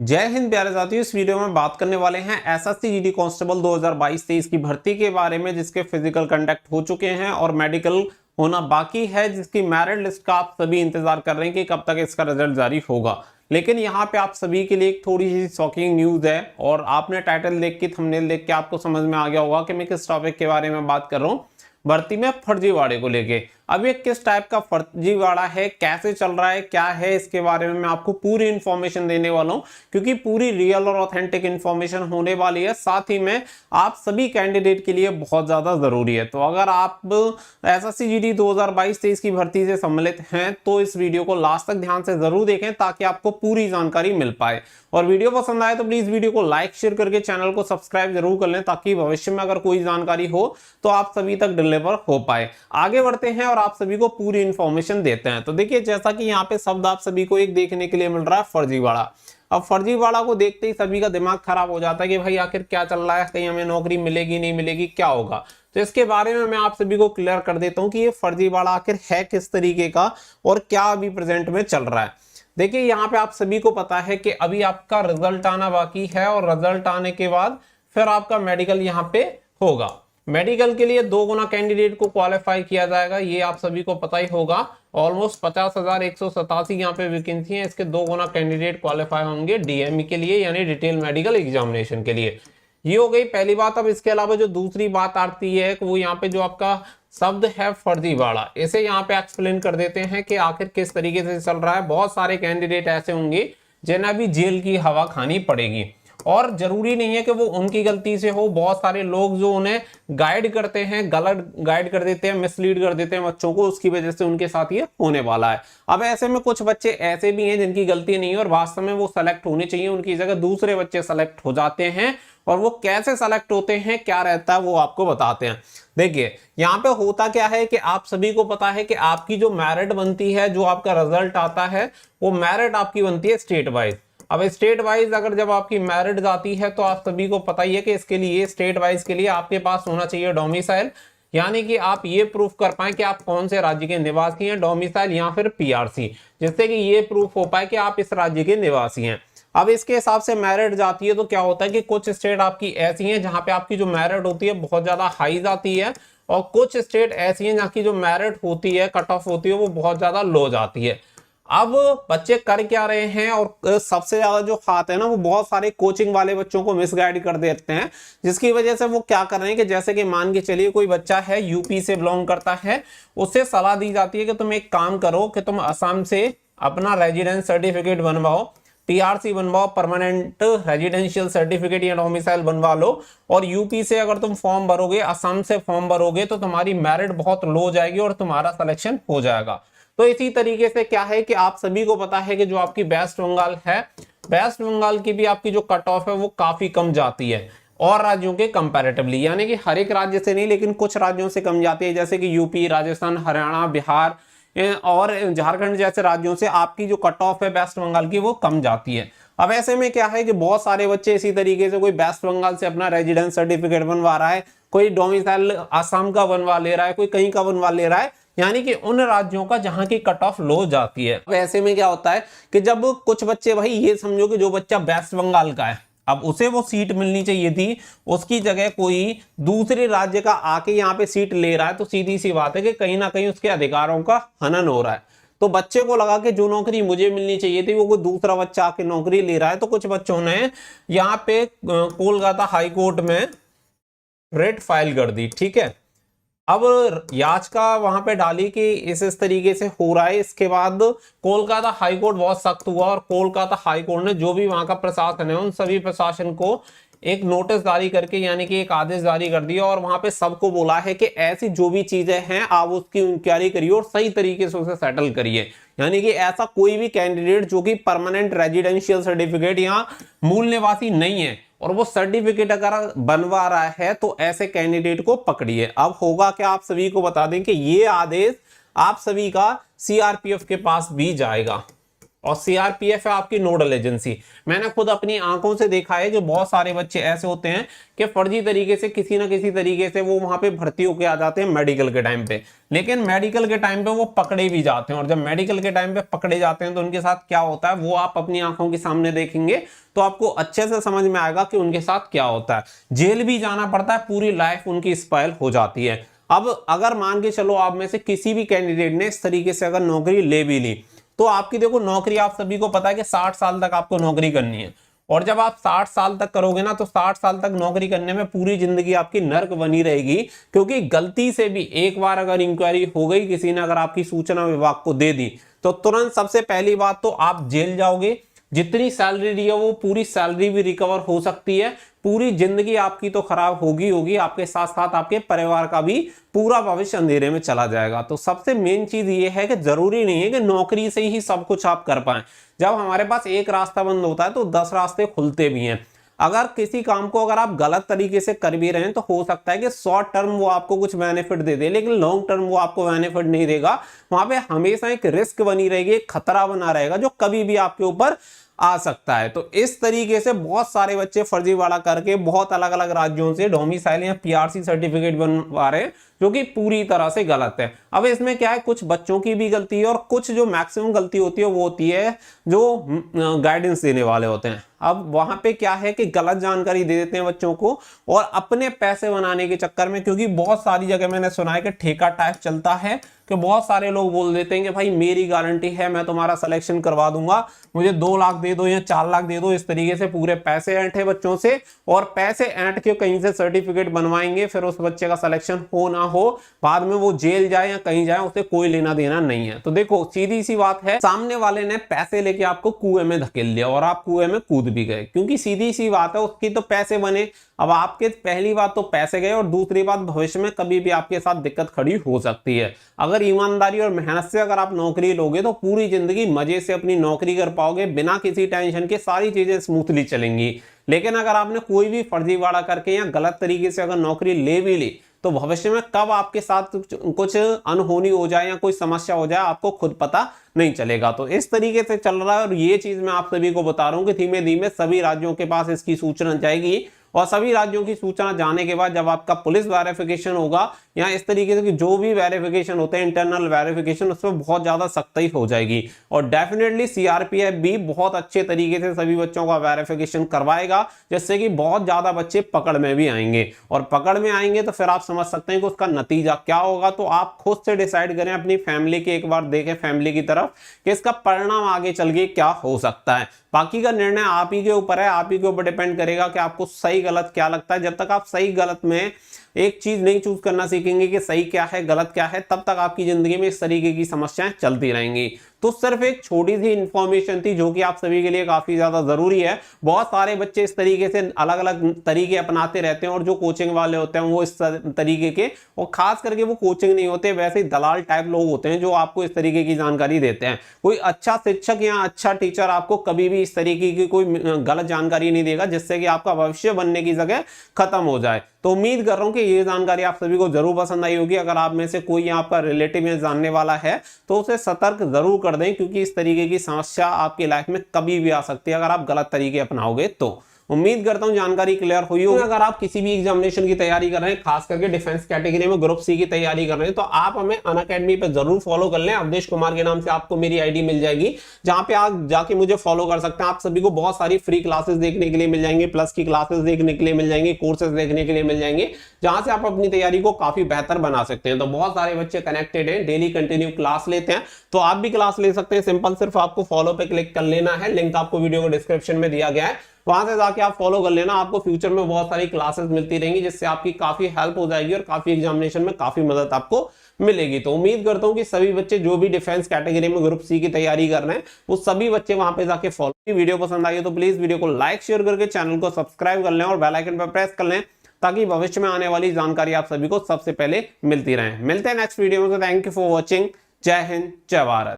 जय हिंद प्यारे साथियों। इस वीडियो में बात करने वाले हैं एसएससी जीडी कांस्टेबल 2022-23 की भर्ती के बारे में, जिसके फिजिकल कंडक्ट हो चुके हैं और मेडिकल होना बाकी है, जिसकी मेरिट लिस्ट का आप सभी इंतजार कर रहे हैं कि कब तक इसका रिजल्ट जारी होगा। लेकिन यहाँ पे आप सभी के लिए एक थोड़ी सी शॉकिंग न्यूज है और आपने टाइटल देख के, थंबनेल देख के आपको समझ में आ गया होगा कि मैं किस टॉपिक के बारे में बात कर रहा हूँ। भर्ती में फर्जीवाड़े को लेके। अब ये किस टाइप का फर्जीवाड़ा है, कैसे चल रहा है, क्या है, इसके बारे में मैं आपको पूरी इंफॉर्मेशन देने वाला हूं, क्योंकि पूरी रियल और ऑथेंटिक इंफॉर्मेशन होने वाली है। साथ ही में आप सभी कैंडिडेट के लिए बहुत ज्यादा जरूरी है। तो अगर आप एसएससी जीडी 2022-23 की भर्ती से सम्मिलित हैं तो इस वीडियो को लास्ट तक ध्यान से जरूर देखें ताकि आपको पूरी जानकारी मिल पाए। और वीडियो पसंद आए तो प्लीज वीडियो को लाइक शेयर करके चैनल को सब्सक्राइब जरूर कर लें, ताकि भविष्य में अगर कोई जानकारी हो तो आप सभी तक डिलीवर हो पाए। आगे बढ़ते हैं और आप सभी को पूरी इंफॉर्मेशन देते हैं। तो देखिए, जैसा कि यहाँ पे शब्द आप सभी को एक देखने के लिए मिल रहा है, फर्जीवाड़ा। अब फर्जीवाड़ा को देखते ही सभी का दिमाग खराब हो जाता है कि भाई आखिर क्या चल रहा है, कहीं हमें नौकरी मिलेगी नहीं मिलेगी, क्या होगा। तो इसके बारे में मैं आप सभी को क्लियर कर देता हूं कि ये फर्जीवाड़ा आखिर है किस तरीके का और क्या अभी प्रेजेंट में चल रहा है। देखिए, यहाँ पे आप सभी को पता है कि अभी आपका रिजल्ट आना बाकी है और रिजल्ट आने के बाद फिर आपका मेडिकल यहाँ पे होगा। मेडिकल के लिए 2 गुना कैंडिडेट को क्वालिफाई किया जाएगा, ये आप सभी को पता ही होगा। ऑलमोस्ट 50,187 यहाँ पे वैकेंसी है, इसके 2 गुना कैंडिडेट क्वालिफाई होंगे डीएमई के लिए, यानी डिटेल मेडिकल एग्जामिनेशन के लिए। ये हो गई पहली बात। अब इसके अलावा जो दूसरी बात आती है वो यहाँ पे जो आपका शब्द है फर्जीवाड़ा, इसे यहाँ पे एक्सप्लेन कर देते हैं कि आखिर किस तरीके से चल रहा है। बहुत सारे कैंडिडेट ऐसे होंगे जिन्हें अभी जेल की हवा खानी पड़ेगी, और जरूरी नहीं है कि वो उनकी गलती से हो। बहुत सारे लोग जो उन्हें गाइड करते हैं, गलत गाइड कर देते हैं, मिसलीड कर देते हैं बच्चों को, उसकी वजह से उनके साथ ये होने वाला है। अब ऐसे में कुछ बच्चे ऐसे भी हैं जिनकी गलती नहीं है और वास्तव में वो सेलेक्ट होने चाहिए, उनकी जगह दूसरे बच्चे सेलेक्ट हो जाते हैं। और वो कैसे सेलेक्ट होते हैं, क्या रहता है, वो आपको बताते हैं। देखिए, यहाँ पे होता क्या है कि आप सभी को पता है कि आपकी जो मेरिट बनती है, जो आपका रिजल्ट आता है, वो मेरिट आपकी बनती है स्टेट वाइज। अब स्टेट वाइज अगर जब आपकी मेरिट जाती है तो आप सभी को पता ही है कि इसके लिए, स्टेट वाइज के लिए आपके पास होना चाहिए डोमिसाइल, यानी कि आप ये प्रूफ कर पाए कि आप कौन से राज्य के निवासी हैं, डोमिसाइल या फिर पीआरसी, जिससे कि ये प्रूफ हो पाए कि आप इस राज्य के निवासी हैं। अब इसके हिसाब से मेरिट जाती है तो क्या होता है कि कुछ स्टेट आपकी ऐसी हैं जहां पे आपकी जो मेरिट होती है बहुत ज्यादा हाई जाती है, और कुछ स्टेट ऐसी हैं जहां की जो मेरिट होती है, कट ऑफ होती है, वो बहुत ज्यादा लो जाती है। अब बच्चे कर क्या रहे हैं, और सबसे ज्यादा जो खाते हैं ना, वो बहुत सारे कोचिंग वाले बच्चों को मिसगाइड कर देते हैं, जिसकी वजह से वो क्या कर रहे हैं कि जैसे कि मान के चलिए कोई बच्चा है यूपी से बिलोंग करता है, उससे सलाह दी जाती है कि तुम एक काम करो कि तुम असम से अपना रेजिडेंस सर्टिफिकेट बनवाओ, पीआरसी बनवाओ, परमानेंट रेजिडेंशियल सर्टिफिकेट या डोमिसाइल बनवा लो, और यूपी से अगर तुम फॉर्म भरोगे, असम से फॉर्म भरोगे, तो तुम्हारी मेरिट बहुत लो जाएगी और तुम्हारा सिलेक्शन हो जाएगा। तो इसी तरीके से क्या है कि आप सभी को पता है कि जो आपकी वेस्ट बंगाल है, वेस्ट बंगाल की भी आपकी जो कट ऑफ है वो काफी कम जाती है और राज्यों के कंपैरेटिवली, यानी कि हर एक राज्य से नहीं लेकिन कुछ राज्यों से कम जाती है, जैसे कि यूपी, राजस्थान, हरियाणा, बिहार और झारखंड जैसे राज्यों से आपकी जो कट ऑफ है वेस्ट बंगाल की वो कम जाती है। अब ऐसे में क्या है कि बहुत सारे बच्चे इसी तरीके से, कोई वेस्ट बंगाल से अपना रेजिडेंस सर्टिफिकेट बनवा रहा है, कोई डोमिसाइल आसाम का बनवा ले रहा है, कोई कहीं का बनवा ले रहा है, यानी कि उन राज्यों का जहां की कट ऑफ लो जाती है। अब ऐसे में क्या होता है कि जब कुछ बच्चे, भाई ये समझो कि जो बच्चा वेस्ट बंगाल का है, अब उसे वो सीट मिलनी चाहिए थी, उसकी जगह कोई दूसरे राज्य का आके यहाँ पे सीट ले रहा है, तो सीधी सी बात है कि कहीं ना कहीं उसके अधिकारों का हनन हो रहा है। तो बच्चे को लगा कि जो नौकरी मुझे मिलनी चाहिए थी वो कोई दूसरा बच्चा आके नौकरी ले रहा है, तो कुछ बच्चों ने यहाँ पे कोलकाता हाई कोर्ट में रेट फाइल कर दी। ठीक है, अब याचिका वहां पे डाली कि इस तरीके से हो रहा है। इसके बाद कोलकाता हाई कोर्ट बहुत सख्त हुआ और कोलकाता हाई कोर्ट ने जो भी वहां का प्रशासन है उन सभी प्रशासन को एक नोटिस जारी करके, यानी कि एक आदेश जारी कर दिया, और वहां पे सबको बोला है कि ऐसी जो भी चीजें हैं आप उसकी इंक्वायरी करिए और सही तरीके से उसे सेटल करिए। यानी कि ऐसा कोई भी कैंडिडेट जो कि परमानेंट रेजिडेंशियल सर्टिफिकेट या मूल निवासी नहीं है और वो सर्टिफिकेट अगर बनवा रहा है, तो ऐसे कैंडिडेट को पकड़िए। अब होगा क्या, आप सभी को बता दें कि ये आदेश आप सभी का सीआरपीएफ के पास भी जाएगा। और सीआरपीएफ है आपकी नोडल एजेंसी। मैंने खुद अपनी आंखों से देखा है कि बहुत सारे बच्चे ऐसे होते हैं कि फर्जी तरीके से किसी ना किसी तरीके से वो वहां पे भर्ती होके आ जाते हैं मेडिकल के टाइम पे, लेकिन मेडिकल के टाइम पे वो पकड़े भी जाते हैं। और जब मेडिकल के टाइम पे पकड़े जाते हैं तो उनके साथ क्या होता है वो आप अपनी आंखों के सामने देखेंगे तो आपको अच्छे से समझ में आएगा कि उनके साथ क्या होता है। जेल भी जाना पड़ता है, पूरी लाइफ उनकी स्पॉइल हो जाती है। अब अगर मान के चलो आप में से किसी भी कैंडिडेट ने इस तरीके से अगर नौकरी ले भी ली तो आपकी देखो नौकरी, आप सभी को पता है कि 60 साल तक आपको नौकरी करनी है। और जब आप 60 साल तक करोगे ना तो 60 साल तक नौकरी करने में पूरी जिंदगी आपकी नर्क बनी रहेगी, क्योंकि गलती से भी एक बार अगर इंक्वायरी हो गई, किसी ने अगर आपकी सूचना विभाग को दे दी तो तुरंत सबसे पहली बात तो आप जेल जाओगे। जितनी सैलरी दी है वो पूरी सैलरी भी रिकवर हो सकती है। पूरी जिंदगी आपकी तो खराब होगी, आपके साथ साथ आपके परिवार का भी पूरा भविष्य अंधेरे में चला जाएगा। तो सबसे मेन चीज ये है कि जरूरी नहीं है कि नौकरी से ही सब कुछ आप कर पाए। जब हमारे पास एक रास्ता बंद होता है तो 10 रास्ते खुलते भी हैं। अगर किसी काम को अगर आप गलत तरीके से कर भी रहे हैं तो हो सकता है कि शॉर्ट टर्म वो आपको कुछ बेनिफिट दे दे, लेकिन लॉन्ग टर्म वो आपको बेनिफिट नहीं देगा। वहां पे हमेशा एक रिस्क बनी रहेगी, एक खतरा बना रहेगा जो कभी भी आपके ऊपर आ सकता है। तो इस तरीके से बहुत सारे बच्चे फर्जीवाड़ा करके बहुत अलग अलग राज्यों से डोमिसाइल या पीआरसी सर्टिफिकेट बनवा रहे हैं, जो कि पूरी तरह से गलत है। अब इसमें क्या है, कुछ बच्चों की भी गलती है और कुछ जो मैक्सिमम गलती होती है वो होती है जो गाइडेंस देने वाले होते हैं। अब वहां पे क्या है कि गलत जानकारी दे देते हैं बच्चों को और अपने पैसे बनाने के चक्कर में, क्योंकि बहुत सारी जगह मैंने सुना है कि ठेका टाइप चलता है कि बहुत सारे लोग बोल देते हैं कि भाई मेरी गारंटी है, मैं तुम्हारा सिलेक्शन करवा दूंगा, मुझे 2 लाख दे दो या 4 लाख दे दो। इस तरीके से पूरे पैसे ऐंठे बच्चों से और पैसे ऐंठ के कहीं से सर्टिफिकेट बनवाएंगे, फिर उस बच्चे का सिलेक्शन हो ना हो, बाद में वो जेल जाए या कहीं जाए, उसे कोई लेना देना नहीं है। तो देखो सीधी सी बात है, सामने वाले ने पैसे लेके आपको कुएं में धकेल लिया और आप कुएं में कूद भी गए, क्योंकि सीधी सी बात है उसकी तो पैसे बने। अब आपके पहली बात तो पैसे गए और दूसरी बात भविष्य में कभी भी आपके साथ दिक्कत खड़ी हो सकती है। अगर ईमानदारी और मेहनत से अगर आप नौकरी लोगे तो पूरी जिंदगी मजे से अपनी नौकरी कर पाओगे, बिना किसी टेंशन के सारी चीजें स्मूथली चलेंगी। लेकिन अगर आपने कोई भी फर्जीवाड़ा करके या गलत तरीके से अगर नौकरी ले भी ली तो भविष्य में कब आपके साथ कुछ अनहोनी हो जाए या कोई समस्या हो जाए आपको खुद पता नहीं चलेगा। तो इस तरीके से चल रहा है और ये चीज मैं आप सभी को बता रहा हूं कि धीमे धीमे सभी राज्यों के पास इसकी सूचना जाएगी और सभी राज्यों की सूचना जाने के बाद जब आपका पुलिस वेरिफिकेशन होगा या इस तरीके से जो भी वेरिफिकेशन होते हैं इंटरनल वेरिफिकेशन, उसमें बहुत ज्यादा सख्ती हो जाएगी और डेफिनेटली सीआरपीएफ भी बहुत अच्छे तरीके से सभी बच्चों का वेरिफिकेशन करवाएगा, जिससे कि बहुत ज्यादा बच्चे पकड़ में भी आएंगे। और पकड़ में आएंगे तो फिर आप समझ सकते हैं कि उसका नतीजा क्या होगा। तो आप खुद से डिसाइड करें, अपनी फैमिली के एक बार देखें फैमिली की तरफ कि इसका परिणाम आगे चल के क्या हो सकता है। बाकी का निर्णय आप ही के ऊपर है, आप ही के ऊपर डिपेंड करेगा कि आपको सही गलत क्या लगता है। जब तक आप सही गलत में एक चीज नहीं चूज करना सीखेंगे कि सही क्या है गलत क्या है, तब तक आपकी जिंदगी में इस तरीके की समस्याएं चलती रहेंगी। तो सिर्फ एक छोटी सी इंफॉर्मेशन थी जो कि आप सभी के लिए काफी ज्यादा जरूरी है। बहुत सारे बच्चे इस तरीके से अलग अलग तरीके अपनाते रहते हैं और जो कोचिंग वाले होते हैं वो इस तरीके के, और खास करके वो कोचिंग नहीं होते, वैसे ही दलाल टाइप लोग होते हैं जो आपको इस तरीके की जानकारी देते हैं। कोई अच्छा शिक्षक या अच्छा टीचर आपको कभी भी इस तरीके की कोई गलत जानकारी नहीं देगा जिससे कि आपका भविष्य बनने की जगह खत्म हो जाए। तो उम्मीद कर रहा हूं कि ये जानकारी आप सभी को जरूर पसंद आई होगी। अगर आप में से कोई आपका रिलेटिव या जानने वाला है तो उसे सतर्क जरूर कर दें, क्योंकि इस तरीके की समस्या आपकी लाइफ में कभी भी आ सकती है अगर आप गलत तरीके अपनाओगे। तो उम्मीद करता हूं जानकारी क्लियर हुई होगी। अगर आप किसी भी एग्जामिनेशन की तैयारी कर रहे हैं, खास करके डिफेंस कैटेगरी में ग्रुप सी की तैयारी कर रहे हैं, तो आप हमें अनअकैडमी पे जरूर फॉलो कर लें। अवधेश कुमार के नाम से आपको मेरी आईडी मिल जाएगी, जहां पे आप जाके मुझे फॉलो कर सकते हैं। आप सभी को बहुत सारी फ्री क्लासेस देखने के लिए मिल जाएंगे, प्लस की क्लासेस देखने के लिए मिल जाएंगे, कोर्सेज देखने के लिए मिल जाएंगे, जहां से आप अपनी तैयारी को काफी बेहतर बना सकते हैं। तो बहुत सारे बच्चे कनेक्टेड हैं, डेली कंटिन्यू क्लास लेते हैं, तो आप भी क्लास ले सकते हैं। सिंपल सिर्फ आपको फॉलो पे क्लिक कर लेना है, लिंक आपको वीडियो को डिस्क्रिप्शन में दिया गया है, वहां से जाके आप फॉलो कर लेना। आपको फ्यूचर में बहुत सारी क्लासेस मिलती रहेंगी जिससे आपकी काफी हेल्प हो जाएगी और काफी एग्जामिनेशन में काफी मदद आपको मिलेगी। तो उम्मीद करता हूं कि सभी बच्चे जो भी डिफेंस कैटेगरी में ग्रुप सी की तैयारी कर रहे हैं वो सभी बच्चे वहां पे जाके फॉलो। वीडियो पसंद आई हो तो प्लीज वीडियो को लाइक शेयर करके चैनल को सब्सक्राइब कर लें और बेल आइकन पर प्रेस कर लें, ताकि भविष्य में आने वाली जानकारी आप सभी को सबसे पहले मिलती रहे। मिलते हैं नेक्स्ट वीडियो में। Thank you for watching. जय हिंद, जय भारत।